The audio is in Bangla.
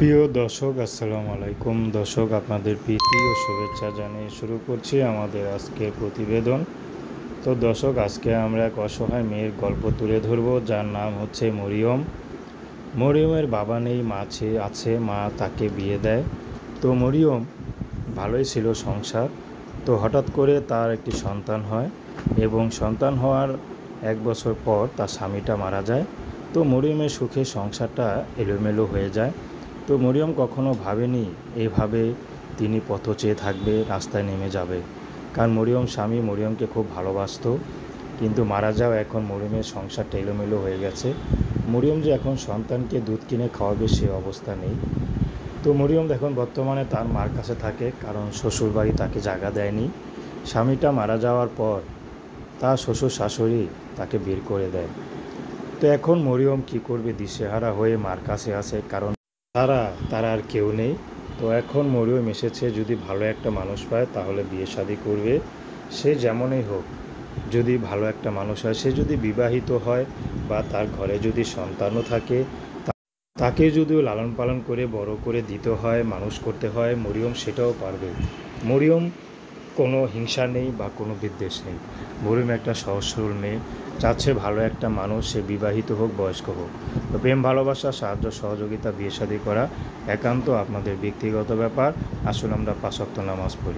প্রিয় দর্শক, আসসালামু আলাইকুম। দর্শক, আপনাদের প্রীতি ও শুভেচ্ছা জানিয়ে শুরু করছি আমাদের আজকের প্রতিবেদন। তো দর্শক, আজকে আমরা এক অসহায় মেয়ের গল্প তুলে ধরব, যার নাম হচ্ছে মরিয়ম। মরিয়মের বাবা নেই, মা আছে, মা তাকে বিয়ে দেয়। তো মরিয়ম ভালোই ছিল সংসার। তো হঠাৎ করে তার একটি সন্তান হয় এবং সন্তান হওয়ার 1 বছর পর তার স্বামীটা মারা যায়। তো মরিয়মের সুখে সংসারটা এলোমেলো হয়ে যায়। তো মরিয়ম কখনো ভাবেনি এইভাবে তিনি পথ চেয়ে থাকবে, রাস্তায় নেমে যাবে। কারণ স্বামী মরিয়মকে খুব ভালোবাসতো, কিন্তু মারা যাওয়া এখন মরিয়মের সংসারটা এলোমেলো হয়ে গেছে। মরিয়ম যে এখন সন্তানকে দুধ কিনে খাওয়াবে সে অবস্থা নেই। তো মরিয়ম এখন বর্তমানে তার মার কাছে থাকে, কারণ শ্বশুরবাড়ি তাকে জায়গা দেয়নি। স্বামীটা মারা যাওয়ার পর তার শ্বশুর শাশুড়ি তাকে বের করে দেয়। তো এখন মরিয়ম কী করবে, দিশেহারা হয়ে মার কাছে আসে, কারণ তার আর কেউ নেই। তো এখন মরিয়ম এসেছে, যদি ভালো একটা মানুষ পায় তাহলে বিয়ে শাদী করবে। সে যেমনই হোক, যদি ভালো একটা মানুষ হয়, সে যদি বিবাহিত হয় বা তার ঘরে যদি সন্তানও থাকে, তাকে যদিও লালন পালন করে বড় করে দিতে হয়, মানুষ করতে হয়, মরিয়ম সেটাও পারবে। মরিয়ম কোনো হিংসা নেই বা কোনো বিদ্বেষ নেই। মরিয়ম একটা সহজ সরল মেয়ে, চাচ্ছে ভালো একটা মানুষ, সে বিবাহিত হোক বয়স্ক হোক। তো প্রেম ভালোবাসা, সাহায্য সহযোগিতা, বিয়ে শাদী করা একান্ত আপনাদের ব্যক্তিগত ব্যাপার। আসলে আমরা 5 ওয়াক্ত নামাজ পড়ি।